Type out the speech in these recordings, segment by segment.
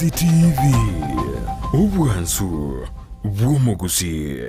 TV Ubwansu Gusii.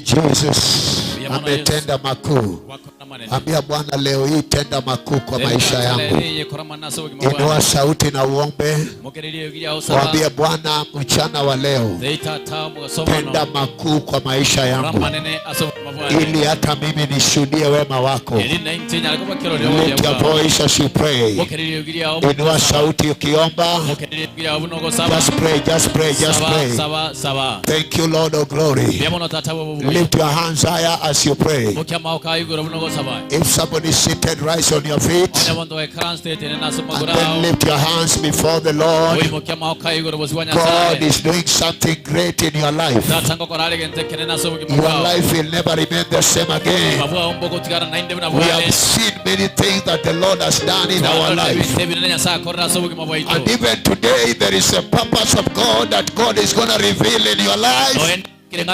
Jesus ametenda makuu. Ambia Bwana leo hii tenda makuu kwa maisha yangu. Inua sauti na uombe. Mwambie Bwana mchana wa leo tenda makuu kwa maisha yangu, ili hata mimi nishuhudie wema wako. Lift your voice as you pray. Inua sauti ukiomba. Just pray, just pray, just pray. Thank you, Lord of glory. Lift your hands higher as you pray. If somebody is seated, rise on your feet and then lift your hands before the Lord. God is doing something great in your life. Your life will never remain the same again. We have seen many things that the Lord has done in our life, and even today there is a purpose of God that God is going to reveal in your life. Lift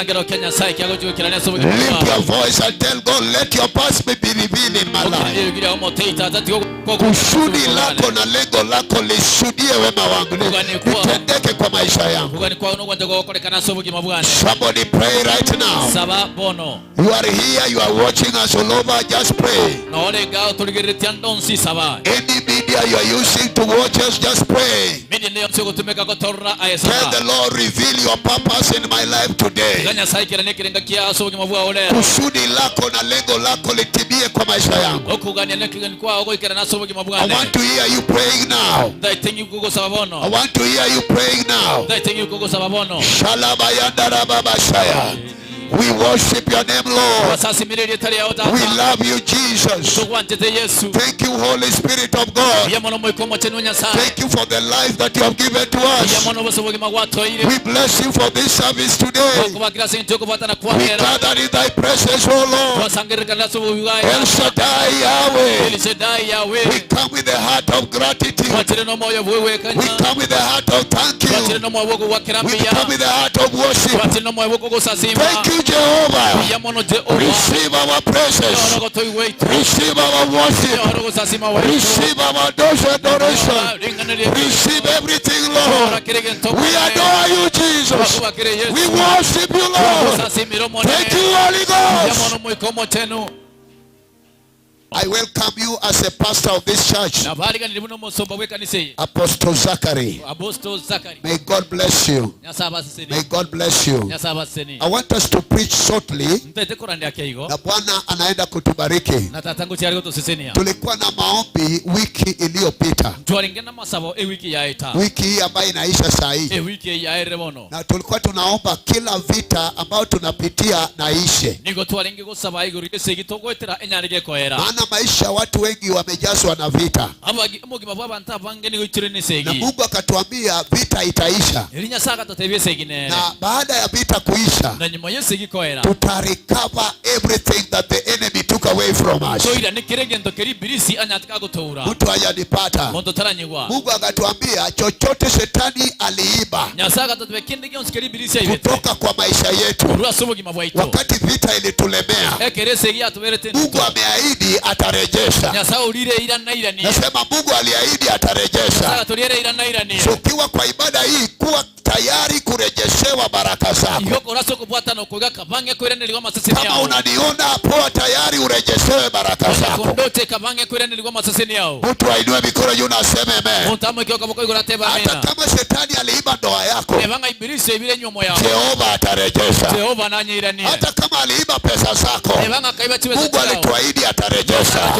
your voice and tell God, let your past be revealed in my life. Kusudi lako na lengo lako lishuhudie wema wangu, litendeke kwa maisha yangu. Somebody pray right now. You are here, you are watching us all over, just pray. Any media you are using to watch us, just pray. Tell the Lord, reveal your purpose in my life today. Kusudi lako na lengo lako litimie kwa maisha yangu. I want to hear you praying now. I want to hear you praying now. Shalabayandarababashaya. We worship your name, Lord. We love you, Jesus. Thank you, Holy Spirit of God. Thank you for the life that you have given to us. We bless you for this service today. We gather in thy presence, O Lord. El Shaddai, Yahweh. We come with a heart of gratitude. We come with a heart of thank you. We come with a heart of worship. Thank you, Jehovah. Receive our praises. Receive our worship. Receive our adoration. Receive everything, Lord. We adore you, Jesus. We worship you, Lord. Thank you, Holy Ghost. I welcome you as a pastor of this church, Apostle Zachary. May God bless you. May God bless you. I want us to preach shortly. Na Bwana anaenda kutubariki. Tulikuwa na maombi wiki iliyopita. Wiki hii ambayo inaisha saa hii. Na tulikuwa tunaomba kila vita ambayo tunapitia na ishe. Maana maisha watu wengi wamejazwa na vita. Na Mungu akatuambia vita itaisha. Na baada ya vita kuisha, tutarecover everything that the enemy took away from us. Mtu hajanipata. Mungu akatuambia chochote shetani aliiba kutoka kwa maisha yetu wakati vita ilitulemea, Mungu ameahidi atarejesha. Nasema Mungu aliahidi atarejesha. So kiwa kwa ibada hii, kuwa tayari kurejeshewa baraka zako. Kama unaniona, poa tayari urejeshewe baraka zako. Mtu ainue mikono juu na aseme amen. Hata kama shetani aliiba ndoa yako, Jehova atarejesha. Hata kama aliiba pesa zako, Mungu alituahidi atarejesha.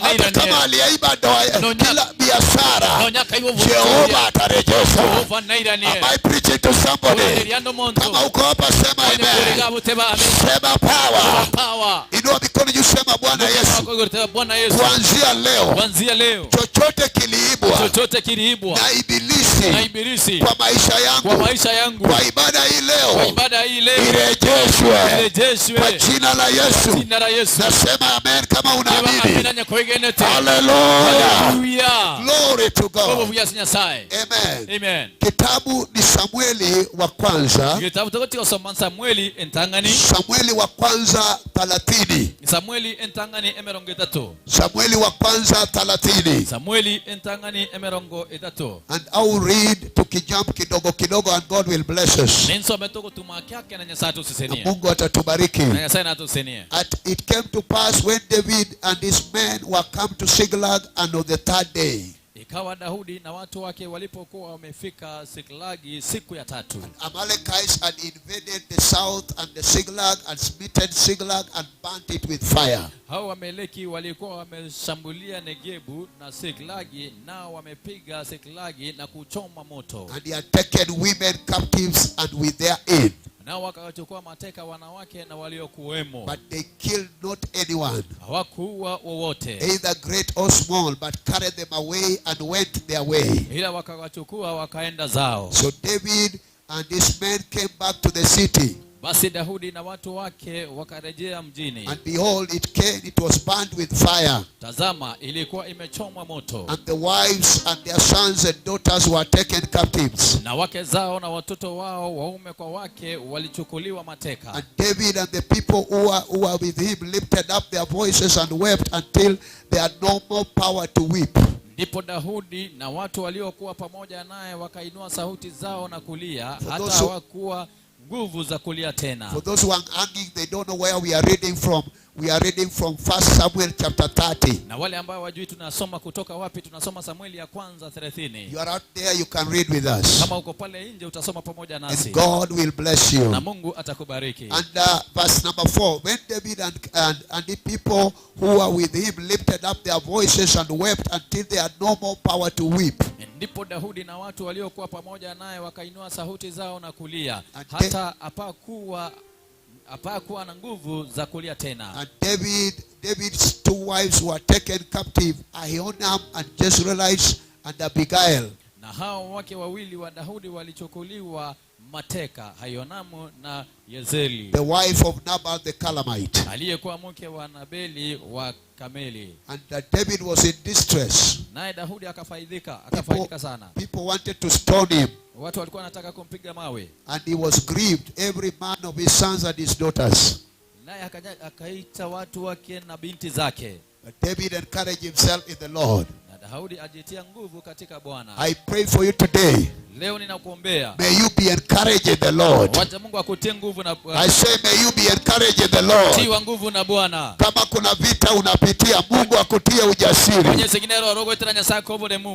Hata kama aliiba ndoa, kila biashara, Jehova atarejesha. Am I preaching to somebody? Kama uko hapa sema amen. Sema power. Inua mikono juu, sema Bwana Yesu. Kuanzia leo, chochote kiliibwa na ibilisi kwa maisha yangu, kwa ibada hii leo, irejeshwe kwa jina la Yesu. Nasema amen kama unaamini. Hallelujah. Glory to God. Amen. Kitabu ni Samueli wa kwanza. Samueli wa kwanza 30. Samueli wa kwanza 30. And I will read tukijump kidogo and God will bless us. Na Mungu atatubariki. And it came to pass when David and his men were come to Ziklag, and on the third day, ikawa Daudi na watu wake walipokuwa wamefika Siklagi siku ya tatu, Amalekites had invaded the south and the Ziklag and smitten Ziklag and burnt it with fire. Hao Amaleki walikuwa wameshambulia Negebu na Siklagi, nao wamepiga Siklagi na kuchoma moto. And they had taken women captives and with their aid. Nao wakachukua mateka wanawake na waliokuwemo. But they killed not anyone, hawakuua wowote, either great or small, but carried them away and went their way. Ila wakawachukua wakaenda zao. So David and his men came back to the city. Basi Daudi na watu wake wakarejea mjini. And behold, it was burned with fire. Tazama, ilikuwa imechomwa moto. And the wives and their sons and daughters were taken captives. Na wake zao na watoto wao waume kwa wake walichukuliwa mateka. And David and the people who were with him lifted up their voices and wept until they had no more power to weep. Ndipo Daudi na watu waliokuwa pamoja naye wakainua sauti zao na kulia, hata hawakuwa nguvu za kulia tena. For those who are hanging, they don't know where we are reading from. We are reading from 1 Samuel chapter 30. Na wale ambao wajui tunasoma kutoka wapi, tunasoma Samueli ya kwanza 30. You are out there, you can read with us. Kama uko pale nje utasoma pamoja nasi. And God will bless you. Na Mungu atakubariki. And verse number 4, when David and the people who were with him lifted up their voices and wept until they had no more power to weep. Ndipo Daudi na watu waliokuwa pamoja naye wakainua sauti zao na kulia, hata hapakuwa na nguvu za kulia tena. And David's two wives were taken captive, Ahinoam and Jezreelites and Abigail. Na hao wake wawili wa Daudi walichukuliwa mateka, Ahinoamu na Yezreeli, the wife of Nabal the Calamite. aliyekuwa mke wa Nabeli wa Kameli. And David was in distress. Naye Daudi akafaidika sana. People wanted to stone him. Watu walikuwa wanataka kumpiga mawe. And he was grieved, every man of his sons and his daughters. Naye akaita watu wake na binti zake. But David encouraged himself in the Lord. Na Daudi ajitia nguvu katika Bwana. I pray for you today. Leo ninakuombea. May you be encouraged in the Lord. Wacha Mungu akutie nguvu na Bwana. I say may you be encouraged in the Lord. Tiwa nguvu na Bwana. Kama kuna vita unapitia, Mungu akutie ujasiri.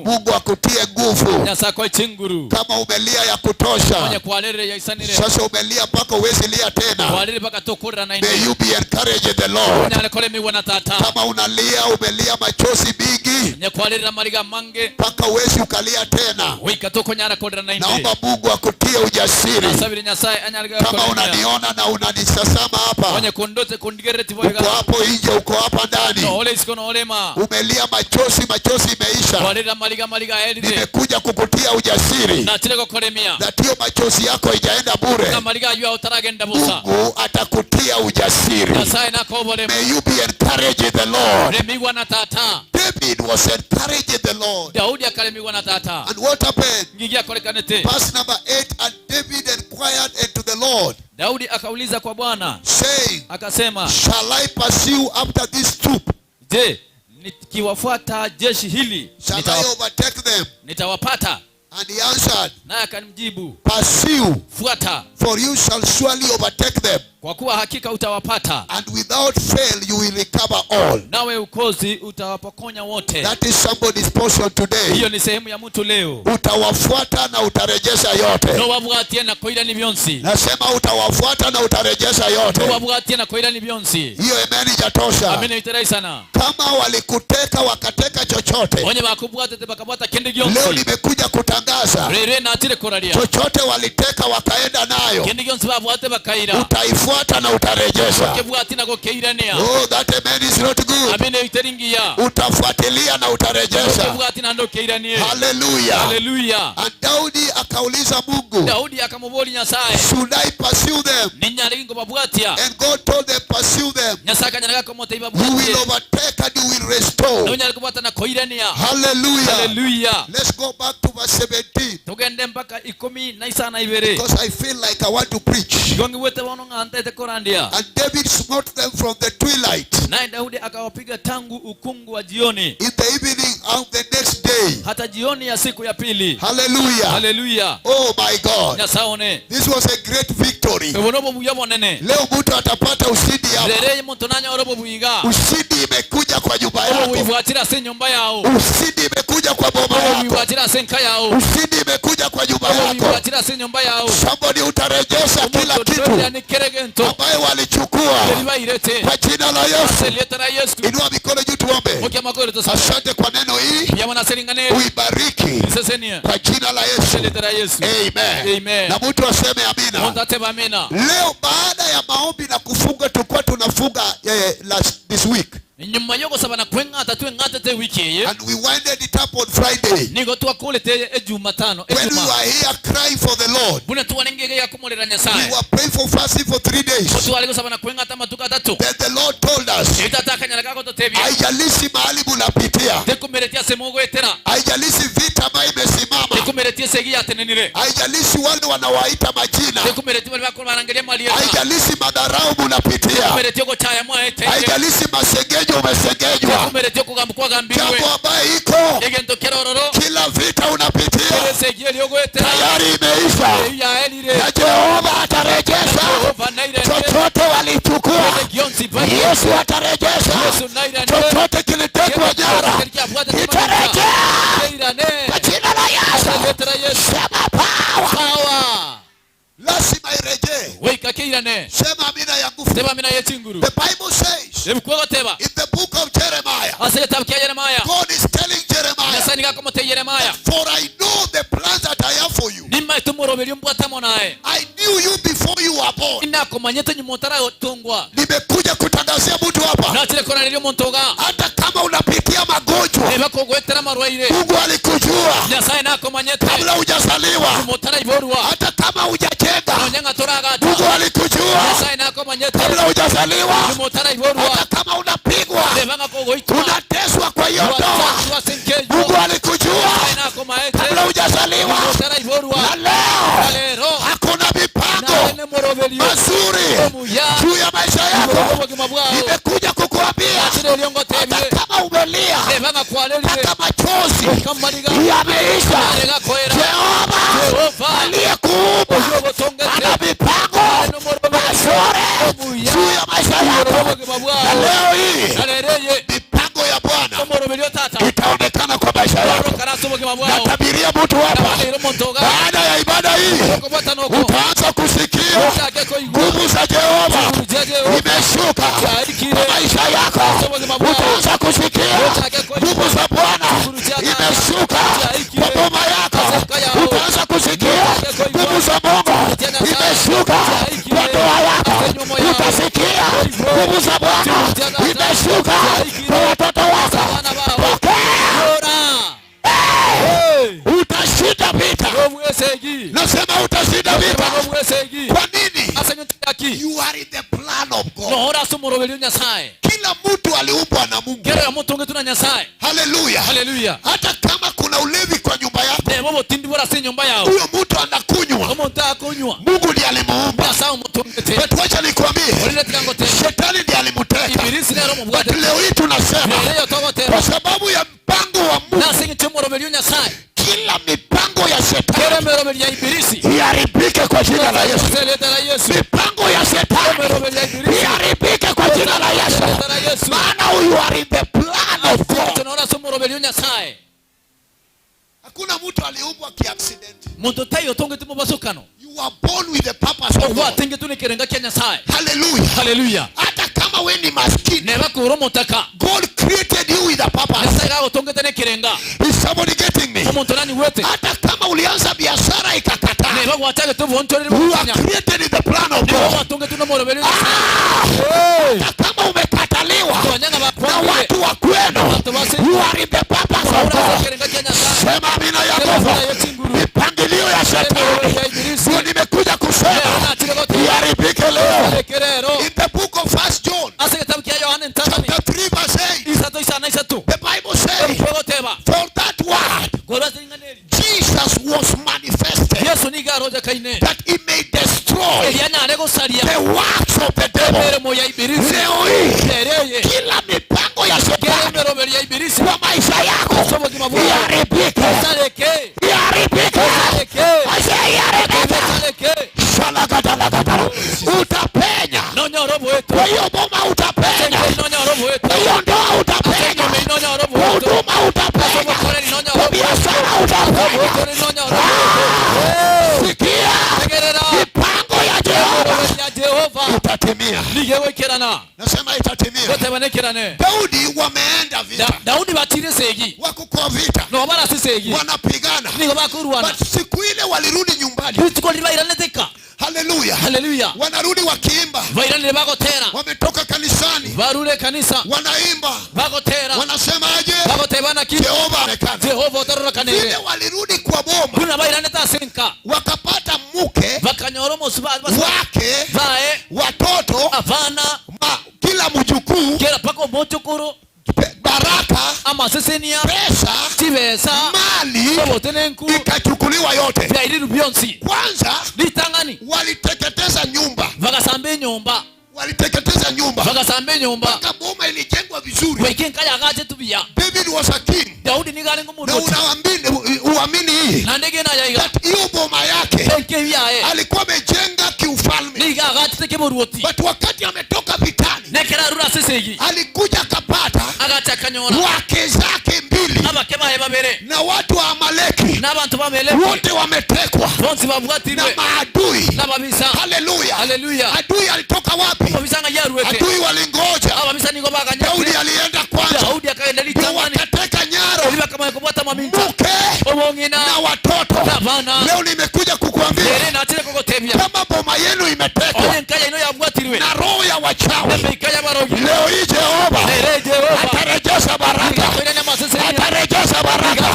Mungu akutie nguvu. Kama umelia ya kutosha, sasa umelia mpaka huwezi lia tena. May you be encouraged in the Lord. Kama umelia machozi mingi mpaka huwezi ukalia tena, naomba Mungu akutie ujasiri. Kama unaniona na unanisasama hapa, uko hapo nje, uko hapa ndani, umelia machozi imeisha, nimekuja kukutia ujasiri that hiyo machozi yako haijaenda bure. Mungu atakutia ujasiri. May you be encouraged in the Lord. David was encouraged in the Lord. And what happened? Verse number 8, and David inquired unto the Lord, Daudi akauliza kwa Bwana, saying, akasema, shall I pursue after this troop? Je, nikiwafuata jeshi hili Shall I overtake them? Nitawapata? And he answered, naye akamjibu, pursue, fuata, for you shall surely overtake them, kwa kuwa hakika utawapata, and without fail you will recover all. nawe ukozi utawapokonya wote. That is somebody's portion today. Hiyo ni sehemu ya mtu leo. Utawafuata na utarejesha yote. No wabwatie na koira ni byonsi. Nasema utawafuata na utarejesha yote. No wabwatie na koira ni byonsi. Hiyo amen itatosha. Amen itarai sana. Kama walikuteka wakateka chochote, onye bakubwate te bakabwata kindi byonsi, leo nimekuja kutangaza, rere na atire koraria, chochote waliteka wakaenda nayo, kindi byonsi babwate bakaira, utaifuata na utarejesha. kebwati na kokeirania. Oh, that amen is not good. Amen itaringia. Utafuatilia na utarejesha. Kebwati na ndokeirania. Hallelujah. Hallelujah. And Daudi akauliza Mungu, Daudi akamuboli Nyasaye, should I pursue them? ninyaringo babwatia. And God told them, pursue them. Nyasaye kanyaraga ko mote You babwatia. will overtake and you will restore. Nonyali kubata na koirania. Hallelujah. Hallelujah. Let's go back to verse 17. Tugende mpaka 12. Because I feel like I want to preach. Gongi wote wanonga antete korandia. And David smote them from the twilight, naye Daudi akawapiga tangu ukungu wa jioni, in the evening of the next day, hata jioni ya siku ya pili. Hallelujah. Hallelujah. Oh my God. Nyasaone. This was a great victory. Ebonobo buyabo nene. Leo mtu atapata ushindi hapa. Rere mtu nanya orobo buyiga. Ushindi imekuja kwa nyumba yako. Uifuatira se nyumba yao. Ushindi imekuja kwa boma yako. Uifuatira se nka yao. Ushindi imekuja kwa nyumba yako. Uifuatira se nyumba yao. Somebody utarejesha kila kitu ambayo walichukua kwa jina la Yesu. Inua mikono juu tuombe. Asante kwa neno hili. Uibariki kwa jina la Yesu. Amen. Na mtu aseme amina. Leo baada ya maombi na kufunga, tulikuwa tunafunga this week. And we winded it up on Friday. When we were here crying for the Lord, we were praying for fasting for 3 days. Then the Lord told us, haijalishi mahali munapitia, haijalishi vita ambayo imesimama, haijalishi wale wanawaita majina, haijalishi madharau munapitia, haijalishi masengenyo umesengejwa, jambo ambayo iko, kila vita unapitia tayari imeisha, na Jehova atarejesha chochote walichukua. Yesu atarejesha chochote kilitekwa nyara, itarejea kwa jina la Yesu. Sema power, lazima irejee. Sema amina ya nguvu. The Bible says in the book of Jeremiah, God is telling Jeremiah, for I know the plans that I have for you. I knew you before you were born. Nimekuja kutangazia mtu hapa, hata kama unapitia magonjwa, Mungu alikujua kabla hujazaliwa. Hata kama hujajenga, Mungu alikujua kabla hujazaliwa. Hata kama unapigwa, unateswa kwa hiyo ndoa, Mungu alikujua kabla hujazaliwa. Na leo hakuna mipango mazuri juu ya maisha yako. Nimekuja kukuambia, hata kama umelia, hata machozi yameisha, Jehova aliyekuumba ana mipango mazuri juu ya maisha yako. Na leo hii mipango ya Bwana itaonekana kwa maisha yako. Natabiria mtu hapa, baada ya ibada hii utaanza kusikia nguvu za Jehova imeshuka kwa maisha yako. Utaanza kusikia nguvu za Bwana imeshuka kwa boma yako. Utaanza kusikia nguvu za Mungu imeshuka kwa ndoa yako. Utasikia nguvu za Bwana imeshuka kwa watoto wako. Utashinda vita. Nasema utashinda vita. Kwa nini? You are in the plan of God. Kila mtu aliumbwa na Mungu. Hallelujah. Hata kama kuna ulevi kwa nyumba yako, huyo mtu anakunywa, Mungu ndiye alimuumba. But wacha nikwambie, shetani ndiye alimuteka. But leo hii tunasema, kwa sababu ya mpango wa Mungu, kila mipango ya shetani iharibike kwa jina la Yesu. Mipango ya shetani iharibike kwa jina la Yesu. Maana you are in the plan of God. Hakuna mtu aliumbwa kiaccident. You are born with the purpose of God. Hallelujah. Hata kama wewe ni maskini, God created you with a purpose. Is somebody getting me? Hata kama ulianza biashara ikakataa, you are created in the plan of God. Hata kama umekataliwa na watu wa kwenu, you are in the purpose of God. Sema amina ya nguvu. Mipangilio ya shetani ndio nimekuja kusema iharibike leo. In the book of 1 John chapter 3 verse 8, the Bible says, for that word Jesus was manifested, that he may destroy the works of the devil. Leo hii kila mipango ya shetani kwa maisha yako iharibike. Utapenya kwa hiyo boma, utapenya kwa hiyo ndoa, utapenya kwa huduma, utapenya kwa biashara, utapenya. Sikia, mipango ya Jehova itatimia. Nasema itatimia. Daudi wameenda vita, wako kwa vita, wanapigana. But siku ile walirudi nyumbani. Hallelujah. Wanarudi wakiimba. Wametoka kanisani. barule kanisa wanaimba bagotera wanasema aje bagotebana ki Jehova amekana Jehova utarura kanere vile walirudi kwa boma kuna bairane tasenka wakapata mke bakanyoro musubali wake vae watoto avana kila mjukuu kila pako mojukuru baraka amasesenia pesa tibesa mali botenenku ikachukuliwa yote vyairu byonsi kwanza bitangani waliteketeza nyumba bagasambe nyumba waliteketeza nyumba bagasambe nyumba mpaka boma ilijengwa vizuri wekenka yagaje tubia David was a king Daudi ni gari ngumu na uamini hii na ndege na yaiga hiyo boma yake benke yae alikuwa amejenga kiufalme ni gagaje tekeburuoti but wakati ametoka vitani nekera rura sesegi alikuja kapata agacha kanyora wake zake mbili abakeba hebabere na watu wa Amaleki na abantu bamele wote wametekwa bonzi babwatirwe na maadui na babisa haleluya haleluya adui alitoka wapi babisa ngayaruete adui walingoja ababisa ningo baganya Daudi alienda kwanza Daudi akaenda litamani wakateka nyara iliba kama yakubata maminta mke obongina na watoto na bana leo nimekuja kukuambia ere na tele kokotebia kama boma yenu imetekwa oye nkaya ino yabwatirwe na roho ya wachawi nembe ikaya barogi leo hii Jehova ere Jehova atarejesha baraka atarejesha baraka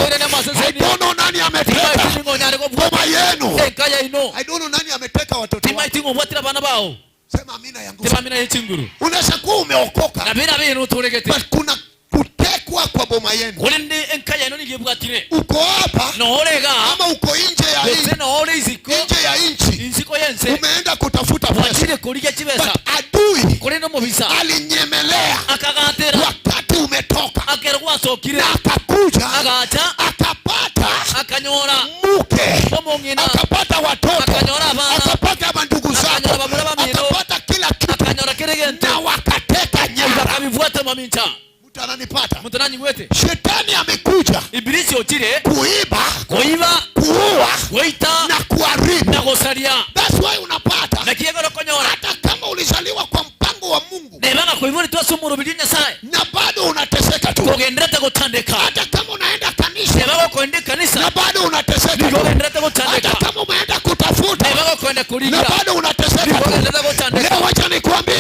I don't know nani ameteka boma yenu nkaya ino I don't know nani ameteka watoto wako timaitingo bwatira bana bao sema amina yangu sema amina yechinguru unaweza kuwa umeokoka na bina bino turegete but kuna kutekwa kwa boma yenu kulinde nkaya ino nigibwatire uko hapa no orega ama uko nje ya nchi no ore iziko nje ya nchi iziko yense umeenda kutafuta pesa wachire kuliga chibesa adui kulinde mubisa alinyemelea akagatera wakati umetoka akerwa sokire na akakuja agacha akapata akanyora mke omongina akapata watoto akanyora abana akapata mandugu zake akanyora babura bamino akapata kila kitu akanyora kiregente na wakateka nyara akabivuata mamincha mtu ananipata mutanani wete shetani amekuja ibilisi otire kuiba kuiba kuua kuita na kuharibu na gosaria that's why unapata na kiego konyora hata kama ulizaliwa kwa mpango wa Mungu nebanga kuivuri twasumuru bidinya sai na bado unateseka tu kugenderete gutandika hata kama unaenda kanisa nebanga kuende kanisa na bado unateseka tu kugenderete gutandika hata kama umeenda kutafuta nebanga kuende kuliga na bado unateseka tu kugenderete gutandika leo wacha nikwambie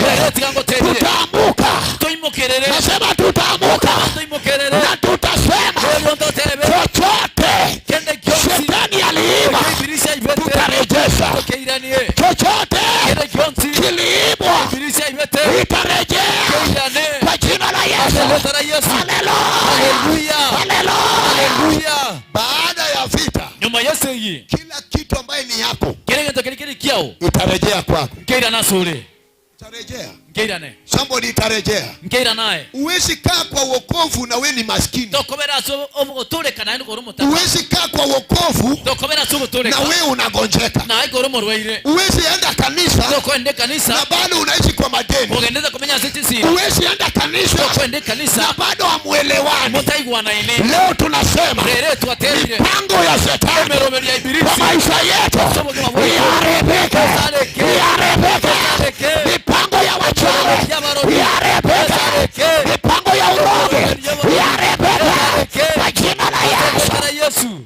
tutaamuka toimokerere nasema tutaamuka toimokerere na tutasema chochote kende kionsi shetani aliiba ibilisi aibete tutarejesha keiranie chochote kende kionsi kiliibwa ibilisi aibete itarejea keirane kwa jina la Yesu haleluya haleluya baada ya vita nyuma yeseyi kila kitu ambaye ni yako kirengento kirikiri kiao itarejea kwako nkeira nasure itarejea nkeirane somebody itarejea nkeira naye uwezi kaa kwa wokovu na we ni maskini tokobera so obutuleka naye ngoro mutaka uwezi kaa kwa wokovu tokobera so obutuleka na we unagonjeka naye ngoro morweire uwezi enda kanisa tokwende kanisa na bado unaishi kwa madeni mugendeza kumenya sisi uwezi enda kanisa tokwende kanisa na bado hamuelewani mutaigwana ine leo tunasema rere twaterire mipango ya shetani emeromeri ya ibilisi kwa maisha yetu iharibike mipango ya wachawi iharibike mipango ya uroge iharibike kwa jina la Yesu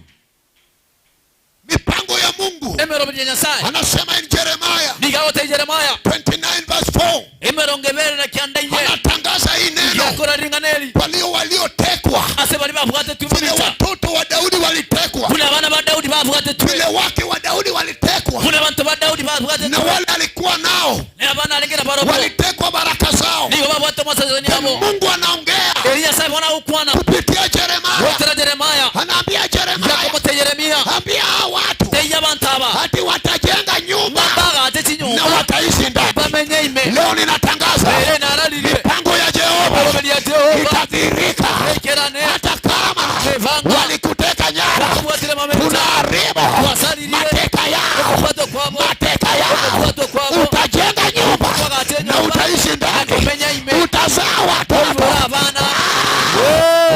mipango ya Mungu emeromeri ya Nyasaye anasema in Jeremiah nigawote Jeremiah 29 verse 4 emerongevere na kiandaiye anatangaza hii neno yakora ringaneli waliotekwa ase bali bavuate vile tumita watoto wa Daudi walitekwa kuna bana ba Daudi bavuate vile tumita wake wa Daudi walitekwa kuna bantu ba Daudi bavuate na wale alikuwa nao na bana alingera baroko walitekwa baraka zao nigo bavuate masazoni yabo Mungu anaongea Elia sai bona ukwana kupitia Jeremiah wotera Jeremiah anaambia Jeremiah yakomote Yeremia ambia watu teya bantaba hati watajenga nyumba baga ateti na nyumba wataishi ndani bamenye ime leo ninatangaza ere naralile mipango ya Jehova Emeromeri ya Jehova itadhirika ekerane hata kama evanga walikuteka nyara kuwatira mameta tunaharibu wasalile mateka yao kubato kwabo mateka yao kubato kwabo utajenga nyumba kwagate na nyumba utaishi ndani kumenya ime utazaa watoto bora abana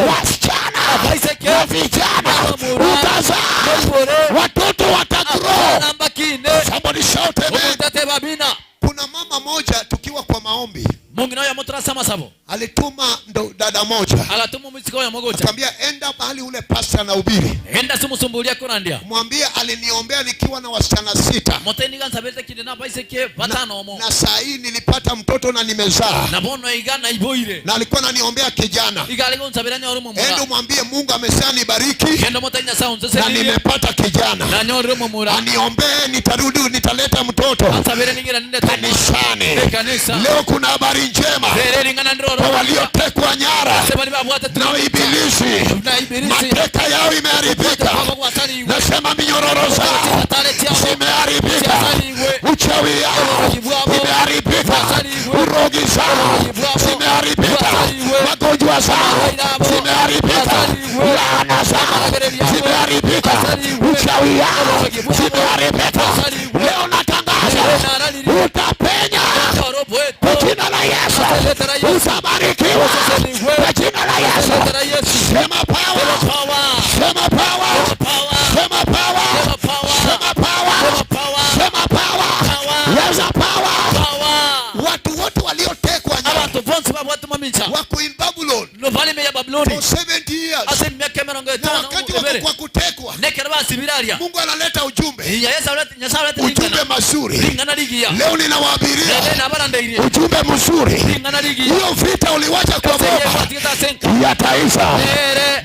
wasichana baiseke na vijana utazaa watoto watagrow namba kine somebody shout amen umutate babina kuna mama moja tukiwa kwa maombi mungu nayo mutrasa masabo alituma dada moja alatuma muziko ya mogocha akamwambia enda mahali ule pastor anahubiri enda sumusumbulia kurandia mwambie aliniombea nikiwa na wasichana 6 moteni ganza bete kide na na saa hii nilipata mtoto na nimezaa. Na alikuwa ananiombea kijana. Endo mwambie Mungu ameshanibariki na nimepata kijana. Aniombee nitarudi nitaleta mtoto kanisani. Leo kuna habari njema kwa waliotekwa nyara na ibilisi. Mateka yao imeharibika. Nasema minyororo zao zimeharibika. Uchawi yao imeharibika. Urogi zao zimeharibika. Magonjwa zao zimeharibika. Laana zao zimeharibika. Uchawi yao zimeharibika. Leo natangaza utapenya kwa jina la Yesu. Utabarikiwa kwa jina la Yesu. Sema power. Sema power. Sema power. Sema power. Sema power. Leza power. Watu wote waliotekwa nyara wako in Babylon for 70 years. Na wakati wako kutekwa, Mungu analeta ujumbe mazuri. Leo ninawahubiria ujumbe mzuri. Hiyo vita uliwacha kwa boma yataisha.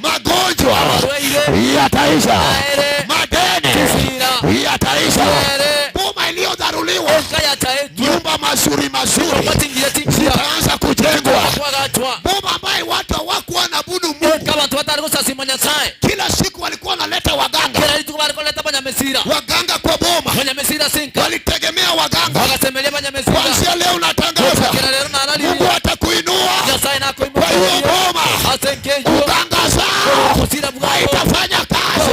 Magonjwa yataisha. Madeni yataisha. Boma iliyodharuliwa, nyumba mazuri zitaanza kujengwa. Boma ambaye watu hawakuwa wanaabudu Mungu, kila siku walikuwa wanaleta waganga. Waganga kwa boma walitegemea waganga. Kuanzia leo natangaza Mungu atakuinua kwa hiyo boma. Uganga zao haitafanya kazi.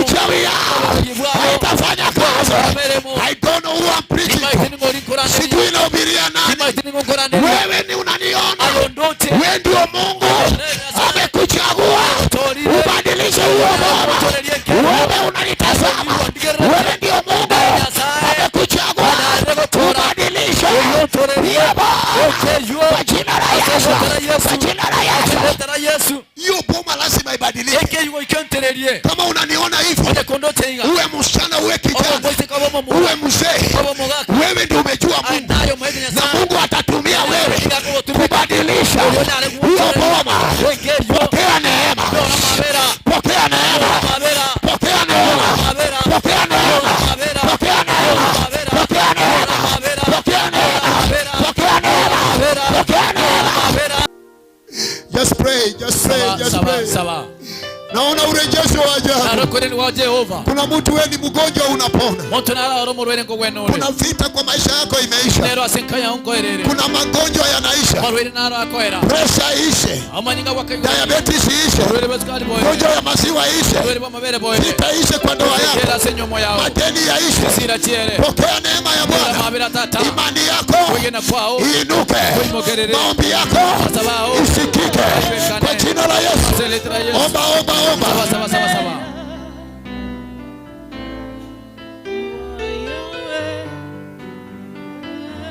Uchawi yao haitafanya kazi. I don't know who I'm preaching to. Sijui nahubiria nani. Wewe ni unaniona. Wewe ndio Mungu amekuchagua ubadilishe huo boma. Wewe unanitazama. Wewe ndio Mungu amekuchagua ubadilishe huo boma. Kwa jina la Yesu. Kwa jina la Yesu. Hiyo boma lazima ibadilike. Kama unaniona hivyo, uwe msichana uwe kijana uwe mzee, wewe ndio umejua Mungu na Mungu atatumia wewe kubadilisha hiyo boma. Pokea neema. Pokea neema. Pokea neema. Pokea neema. Pokea neema. Pokea neema. Pokea neema. Pokea neema. Pokea neema. Just pray, just pray, just pray. Naona urejesho wa ajabu. Kuna mtu wewe ni mgonjwa unapona. Kuna vita kwa maisha yako imeisha. Kuna magonjwa yanaisha. Pressure ishe. Diabetes ishe. Magonjwa ya maziwa ishe. Vita ishe kwa ndoa yako. Madeni yaishe. Pokea neema ya Bwana. Imani yako iinuke. Maombi yako